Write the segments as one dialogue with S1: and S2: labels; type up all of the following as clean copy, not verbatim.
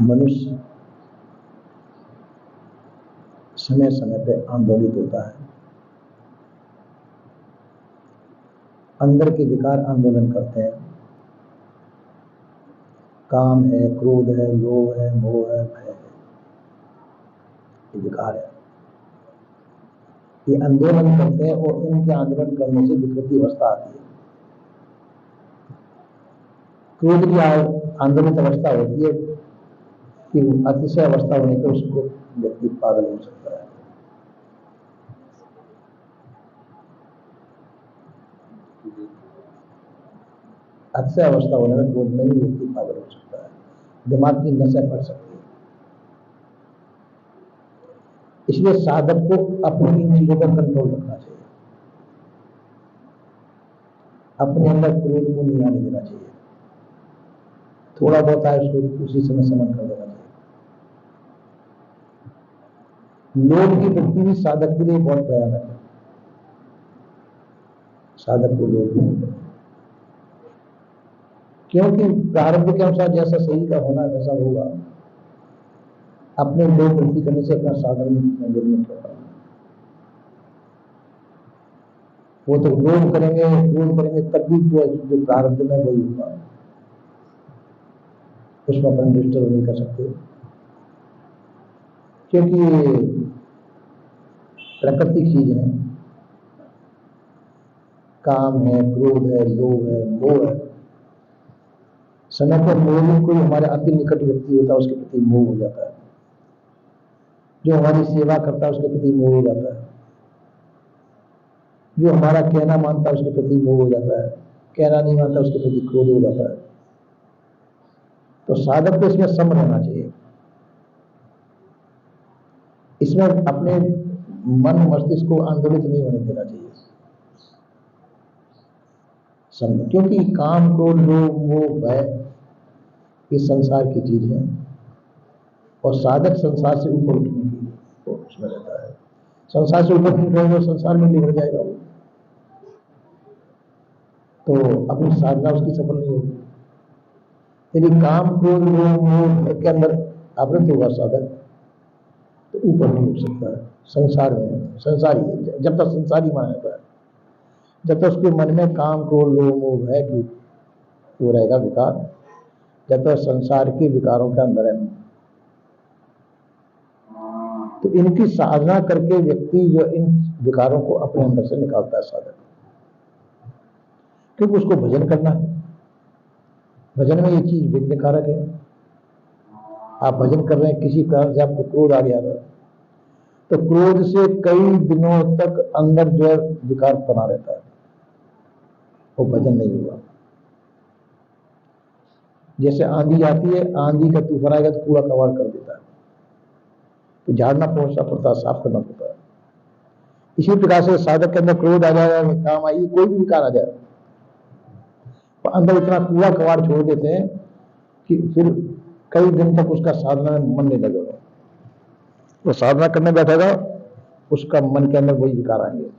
S1: मनुष्य समय समय पे आंदोलित होता है, अंदर के विकार आंदोलन करते हैं। काम है, क्रोध है, लोभ है, मोह है, भय है, ये विकार है। ये आंदोलन करते हैं और इनके आंदोलन करने से विकृति अवस्था आती है। क्रोध की आंदोलित अवस्था होती है कि अतिशय अवस्था होने पर उसको व्यक्ति पागल हो सकता है। अतिशय अवस्था होने में क्रोध में भी व्यक्ति पागल हो सकता है, दिमाग की नसें फट सकती है। इसलिए साधक को अपनी इन चीजों पर कंट्रोल रखना चाहिए, अपने अंदर क्रोध को नहीं आने देना चाहिए। थोड़ा बहुत आए उसको उसी समय समन कर देना चाहिए। लोभ की वृत्ति भी साधक के लिए बहुत भयानक है। साधक को लोभ नहीं करना, क्योंकि प्रारब्ध के अनुसार जैसा शरीर का होना वैसा होगा। अपने लोभ वृत्ति करने से अपना साधन निर्मित होगा। वो तो लोभ करेंगे, क्रोध करेंगे, तब भी जो प्रारब्ध में वही होगा, उसमें अपन डिस्टर्ब नहीं कर सकते, क्योंकि प्राकृतिक चीज है। काम है, क्रोध है, लोभ है, मोह है। समय पर मोह कोई हमारे अति निकट व्यक्ति होता है उसके प्रति मोह हो जाता है, जो हमारी सेवा करता है उसके प्रति मोह हो जाता है, जो हमारा कहना मानता है उसके प्रति मोह हो जाता है, कहना नहीं मानता उसके प्रति क्रोध हो जाता है। तो साधक को इसमें सम रहना चाहिए, इसमें अपने मन मस्तिष्क को आंदोलित नहीं होने देना चाहिए। सम, क्योंकि काम, क्रोध, लोभ, मोह, भय ये संसार की चीज है और साधक संसार से ऊपर उठने के लिए तो उसमें रहता है। संसार से ऊपर उठेगा संसार में बिगड़ जाएगा वो, तो अपनी साधना उसकी सफल नहीं होगी। यदि काम, क्रोध, लोभ, मोह के अंदर आवृत होगा साधक तो ऊपर नहीं उठ सकता है। संसार में संसारी है, जब तक संसारी मानता है, जब तक उसके मन में काम, क्रोध, लोभ, मोह, भय की वो रहेगा विकार, जब तक संसार के विकारों के अंदर है। तो इनकी साधना करके व्यक्ति जो इन विकारों को अपने अंदर से निकालता है साधक, क्योंकि उसको भजन करना है। भजन में ये चीज विघ्नकारक है। आप भजन कर रहे हैं, किसी कारण से आपको क्रोध आ गया था, तो क्रोध से कई दिनों तक अंदर जो है विकार बना रहता है, वो भजन नहीं हुआ। जैसे आंधी आती है, आंधी का तूफान आएगा तो कूड़ा कबाड़ कर देता है, तो झाड़ना पहुंचना पड़ता है, साफ करना पड़ता है। इसी प्रकार से साधक के अंदर क्रोध आ जाएगा, काम आई, कोई भी विकार आ जाए तो अंदर इतना कूड़ा कबाड़ छोड़ देते हैं कि फिर कई दिन तक उसका साधना में मन नहीं लगेगा। वो साधना करने बैठेगा, उसका मन के अंदर वही विकार आएंगे।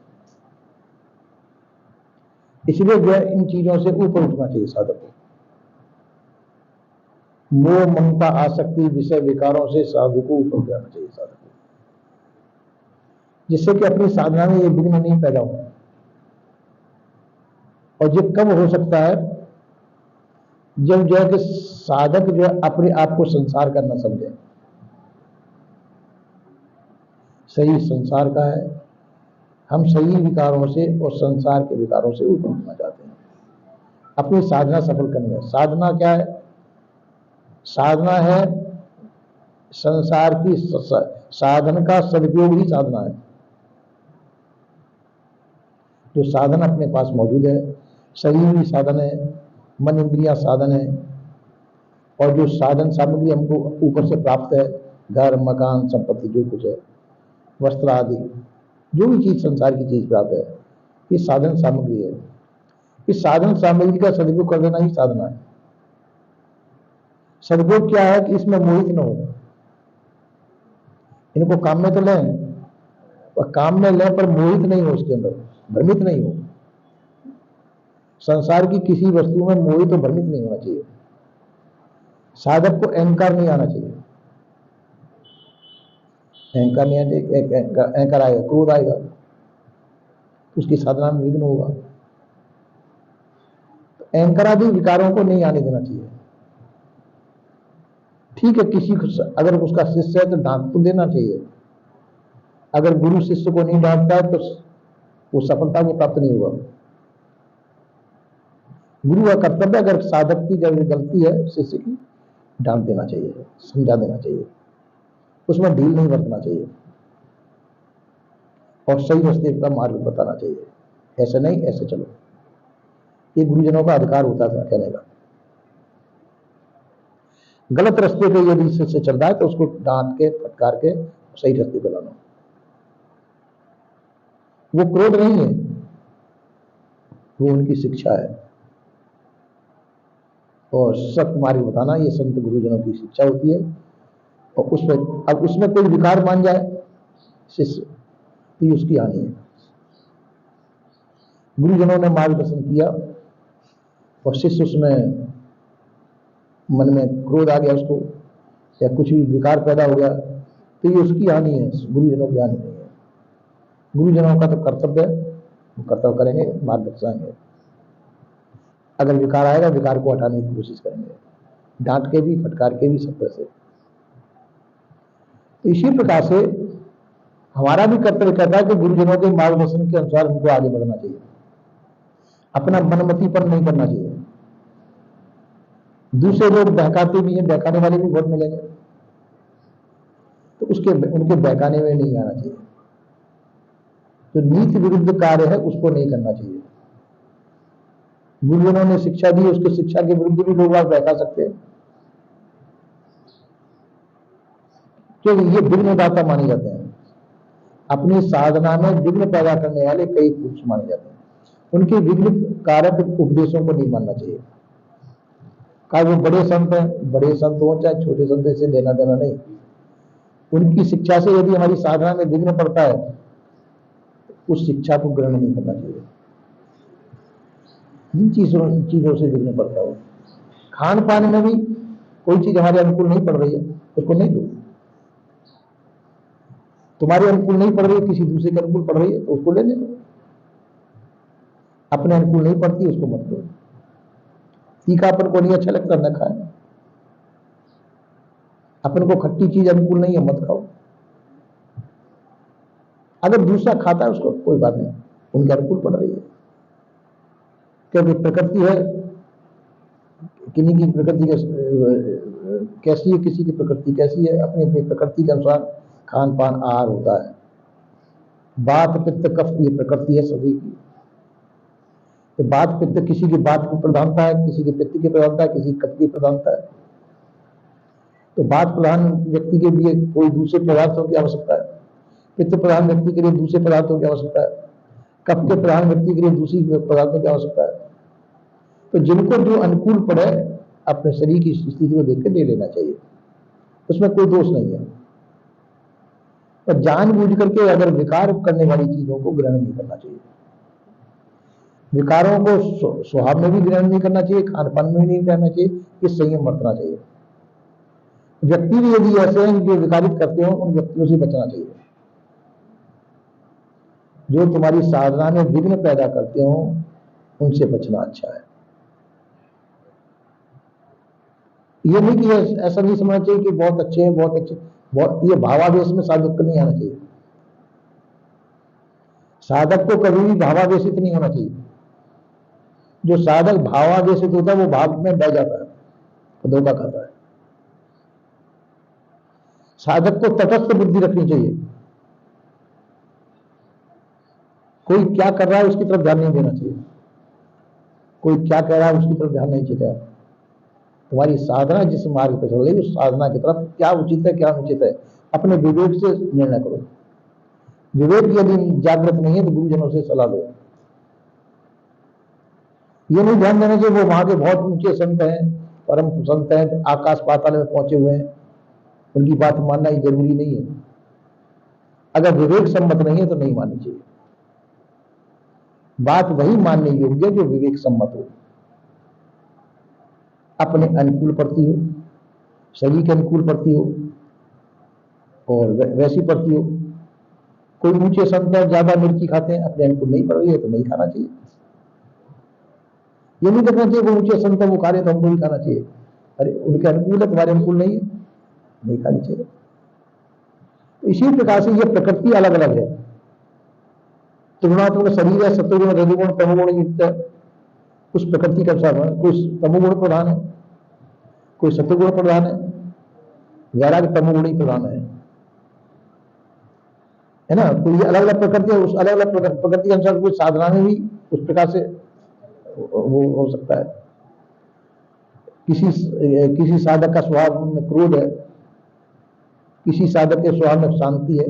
S1: इसलिए जो है इन चीजों से ऊपर उठना चाहिए साधक को। मोह, ममता, आसक्ति, विषय विकारों से साधु को ऊपर जाना चाहिए साधक को, जिससे कि अपनी साधना में ये विघ्न नहीं पैदा हो। और ये कब हो सकता है, जब जो है कि साधक जो है अपने आप को संसार का न समझे। सही संसार का है, हम सही विकारों से और संसार के विकारों से ऊपर उठना चाहते हैं, अपनी साधना सफल करनी है। साधना क्या है? साधना है संसार की साधन का सदुपयोग ही साधना है। जो साधन अपने पास मौजूद है, शरीर भी साधन है, मन इंद्रियां साधन है, और जो साधन सामग्री हमको ऊपर से प्राप्त है, घर, मकान, संपत्ति, जो कुछ है, वस्त्र आदि, जो भी चीज संसार की चीज प्राप्त है, ये साधन सामग्री है। इस साधन सामग्री का सदुपयोग कर देना ही साधना है। सदुपयोग क्या है कि इसमें मोहित न हो। इनको काम में तो लें, और काम में लें पर मोहित नहीं हो, उसके अंदर भ्रमित नहीं हो। संसार की किसी वस्तु में मोहित और भ्रमित नहीं होना चाहिए। साधक को अहंकार नहीं आना चाहिए। अहंकार नहीं आने, अहंकार आएगा, क्रोध आएगा, उसकी साधना में विघ्न होगा। तो अहंकार आदि विकारों को नहीं आने देना चाहिए। ठीक है, किसी को अगर उसका शिष्य है तो डांट तो देना चाहिए। अगर गुरु शिष्य को नहीं डांटता है तो वो सफलता को प्राप्त नहीं होगा। गुरु का कर्तव्य, अगर साधक की गलती है शिष्य की, डांट देना चाहिए, समझा देना चाहिए, उसमें ढील नहीं बरतना चाहिए और सही रास्ते का मार्ग बताना चाहिए। ऐसे नहीं, ऐसे चलो। ये गुरुजनों का अधिकार होता था कहने का। गलत रास्ते पे यदि शिष्य चल रहा है तो उसको डांट के, फटकार के सही रास्ते पे लाना। वो क्रोध नहीं है, वो उनकी शिक्षा है। और सत्य मार्ग बताना ये संत गुरुजनों की शिक्षा होती है। और उसमें अब उसमें कोई विकार मान जाए शिष्य तो ये उसकी हानि है। गुरुजनों ने मार्गदर्शन किया और शिष्य उसमें मन में क्रोध आ गया उसको, या कुछ भी विकार पैदा हो गया, तो ये उसकी हानि है, गुरुजनों की हानि नहीं है। गुरुजनों का तो कर्तव्य है, वो कर्तव्य करेंगे, मार्ग दर्शाएंगे। अगर विकार आएगा, विकार को हटाने की कोशिश करेंगे, डांट के भी, फटकार के भी, सब तरह से। तो इसी प्रकार से हमारा भी कर्तव्य कहता है कि गुरुजनों के मार्गदर्शन के अनुसार हमको आगे बढ़ना चाहिए। अपना मनमतीपन नहीं करना चाहिए। दूसरे लोग बहकाते भी हैं, बहकाने वाले भी बहुत मिलेंगे, तो उनके बहकाने में नहीं आना चाहिए। जो नीति विरुद्ध कार्य है उसको नहीं करना चाहिए। गुरुजनों ने शिक्षा दी, उसके शिक्षा के विरुद्ध भी लोग आप बहका सकते हैं, क्योंकि ये विघ्नदाता माने जाते हैं। अपनी साधना में विघ्न पैदा करने वाले कई पुरुष माने जाते हैं। उनके विघ्न कारक उपदेशों को नहीं मानना चाहिए। कहा वो बड़े संत हैं, बड़े संत हो चाहे छोटे संत, से लेना देना नहीं। उनकी शिक्षा से यदि हमारी साधना में विघ्न पड़ता है, उस शिक्षा को ग्रहण नहीं करना चाहिए। जिन चीजों से विघ्न पड़ता हो, खान पान में भी कोई चीज हमारे अनुकूल नहीं पड़ रही है, उसको नहीं लो। तुम्हारे अनुकूल नहीं पड़ रही है, किसी दूसरे के अनुकूल पड़ रही है, तो उसको ले लो। अपने अनुकूल नहीं पड़ती, उसको मत लो। तीखा अपन को नहीं अच्छा लगता, न खाए। अपन को खट्टी चीज अनुकूल नहीं है, मत खाओ। अगर दूसरा खाता है उसको कोई बात नहीं, उनके अनुकूल पड़ रही है। क्योंकि प्रकृति है, किन्हीं की प्रकृति कैसी है, किसी की प्रकृति कैसी है, अपनी अपनी प्रकृति के अनुसार खान पान आहार होता है। बात पित्त कफ की प्रकृति है सभी की। तो बात पित्त, किसी की बात की प्रधानता है, किसी की पित्त की प्रधानता है, किसी की कफ की प्रधानता है। तो बात प्रधान व्यक्ति के लिए कोई दूसरे पदार्थों की आवश्यकता है, पित्त प्रधान व्यक्ति के लिए दूसरे पदार्थों की आवश्यकता है, कफ के प्रधान व्यक्ति के लिए दूसरी पदार्थों की आवश्यकता है। तो जिनको जो अनुकूल पड़े अपने शरीर की स्थिति को देखकर ले लेना चाहिए, उसमें कोई दोष नहीं है। और जानबूझ करके अगर विकार करने वाली चीजों को ग्रहण नहीं करना चाहिए। विकारों को स्वभाव में भी ग्रहण नहीं करना चाहिए, खान पान में भी नहीं करना चाहिए, ये संयम बरतना चाहिए। व्यक्ति भी यदि ऐसे हैं जो विकारित करते हो, उन व्यक्तियों से बचना चाहिए। जो तुम्हारी साधना में विघ्न पैदा करते हो, उनसे बचना अच्छा है। ये नहीं कि ऐसा नहीं समझना चाहिए कि बहुत अच्छे हैं, बहुत अच्छे, बहुत, ये भावावेश में साधक को नहीं आना चाहिए। साधक को कभी भी भावावेशित नहीं होना चाहिए। जो साधक भावावेशित होता है वो भाव में बह जाता है, तो धोखा खाता है। साधक को तटस्थ बुद्धि रखनी चाहिए। कोई क्या कर रहा है उसकी तरफ ध्यान नहीं देना चाहिए, कोई क्या कह रहा है उसकी तरफ ध्यान नहीं चाहिए। तुम्हारी साधना जिस मार्ग पर चल रही है, उस साधना की तरफ क्या उचित है, क्या अनुचित है, अपने विवेक से निर्णय करो। विवेक यदि जागृत नहीं है तो गुरुजनों से सलाह लो। ये नहीं ध्यान देना चाहिए वो वहां के बहुत ऊंचे संत हैं, परम संत हैं, आकाश पाताल में पहुंचे हुए हैं, उनकी बात मानना ही जरूरी नहीं है। अगर विवेक सम्मत नहीं है तो नहीं माननी चाहिए। बात वही मानने योग्य जो विवेक सम्मत हो, अपने अनुकूल पड़ती हो, शरीर के अनुकूल पड़ती हो और वैसी पड़ती हो। कोई ऊंचे संत ज्यादा मिर्ची खाते हैं, अपने अनुकूल नहीं पड़ रही है तो नहीं खाना चाहिए। ये नहीं देखना चाहिए वो ऊंचे संत वो खा रहे तो हमको नहीं खाना चाहिए। अरे उनके अनुकूल है, तुम्हारे अनुकूल नहीं है, नहीं खानी चाहिए। तो इसी प्रकार से ये प्रकृति अलग अलग है। त्रिगुणात्मक शरीर है, सत्वगुण रजोगुण तमोगुण युक्त है, उस प्रकृति के अनुसार है। कोई तमोगुण प्रधान है, कोई सत्वगुण प्रधान है, वैराग्य तमोगुण ही प्रधान है ना। तो ये अलग अलग प्रकृति है, उस अलग अलग प्रकृति के अनुसार कुछ साधना में भी उस प्रकार से वो हो सकता है। किसी साधक का स्वभाव में क्रोध है, किसी साधक के स्वभाव में शांति है,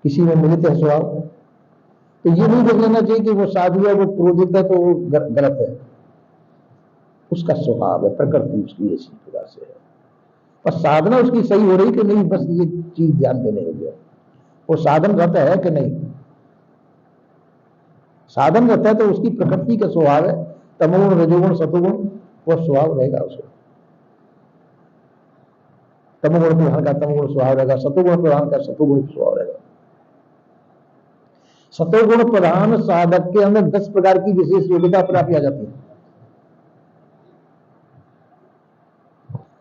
S1: किसी में मिलित है स्वभाव। तो ये नहीं देख लेना चाहिए कि वो साधु है वो क्रोधित है तो वो गलत है। उसका स्वभाव है, प्रकृति उसकी इसी प्रकार से है। पर साधना उसकी सही हो रही कि नहीं, बस ये चीज ध्यान देने हो गया। वो साधन रहता है कि नहीं, साधन रहता है तो उसकी प्रकृति का स्वभाव है, तमोगुण रजोगुण सतोगुण वो स्वभाव रहेगा उसका। तमोगुण प्रधान का तमोगुण स्वभाव रहेगा, सतोगुण प्रधान का सतोगुण स्वभाव रहेगा। सतोगुण प्रधान साधक के अंदर 10 प्रकार की विशेष योग्यता प्राप्त आ जाती है,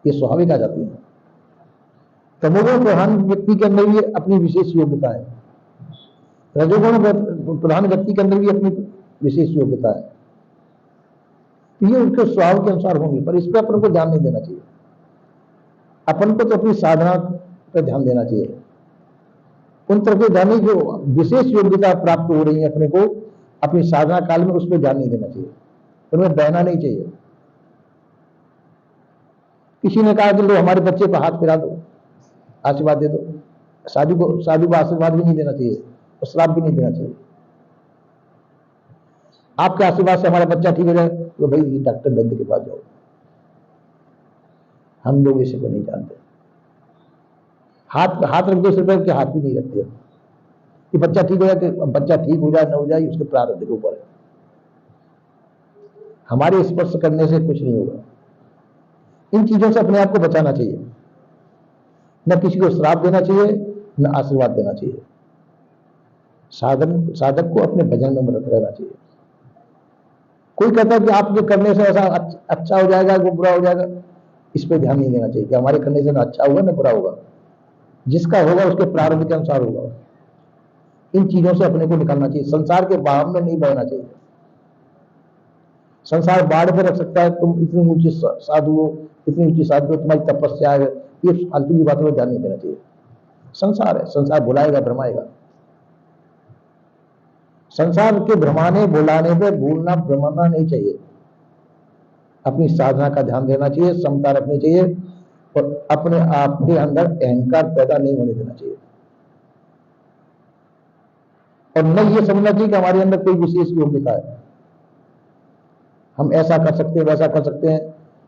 S1: ये स्वाभाविक आ जाती है। तमोगुण प्रधान व्यक्ति के अंदर भी अपनी विशेष योग्यता है, रजोगुण प्रधान व्यक्ति के अंदर भी अपनी विशेष योग्यता है। ये उनके स्वभाव के अनुसार होंगे, पर इस पर अपन को ध्यान नहीं देना चाहिए। अपन को तो अपनी साधना पर ध्यान देना चाहिए। उन तरह के ध्यान जो विशेष योग्यता प्राप्त हो रही है अपने को अपनी साधना काल में, उस पर ध्यान नहीं देना चाहिए, उनमें बहना नहीं चाहिए। किसी ने कहा कि लो हमारे बच्चे पर हाथ फिरा दो, आशीर्वाद दे दो, साधु को आशीर्वाद भी नहीं देना चाहिए और श्राप भी नहीं देना चाहिए। आपके आशीर्वाद से हमारा बच्चा ठीक हो जाए तो भाई डॉक्टर वैद्य के पास जाओ। हम लोग इसे को नहीं जानते। हाथ रख दो सिर पर, के हाथ भी नहीं रखते कि बच्चा ठीक हो जाए, कि बच्चा ठीक हो जाए न हो जाए उसके प्रारब्ध के ऊपर है। हमारे स्पर्श करने से कुछ नहीं होगा। इन चीजों से अपने आप को बचाना चाहिए, न किसी को श्राप देना चाहिए न आशीर्वाद देना चाहिए। साधक को अपने भजन में मदद रहना चाहिए। कोई कहता है कि आपके करने से ऐसा अच्छा हो जाएगा वो बुरा हो जाएगा, इस पर ध्यान नहीं देना चाहिए कि हमारे करने से ना अच्छा होगा ना बुरा होगा। जिसका होगा उसके प्रारब्ध के अनुसार होगा। इन चीजों से अपने को निकालना चाहिए, संसार के बहाव में नहीं बहना चाहिए। संसार बाढ़ में रख सकता है, तुम इतनी ऊंची साधु हो, इतनी ऊंची साधु हो, तुम्हारी तपस्या है, ये फालतू की बातों में ध्यान नहीं देना चाहिए। संसार है, संसार बुलाएगा भ्रमाएगा। संसार के भ्रमाने बुलाने पे भूलना भ्रमाना नहीं चाहिए। अपनी साधना का ध्यान देना चाहिए, समता रखनी चाहिए और अपने आप के अंदर अहंकार पैदा नहीं होने देना चाहिए। और न ये समझना चाहिए कि हमारे अंदर कोई विशेष योग्यता है, हम ऐसा कर सकते हैं वैसा कर सकते हैं,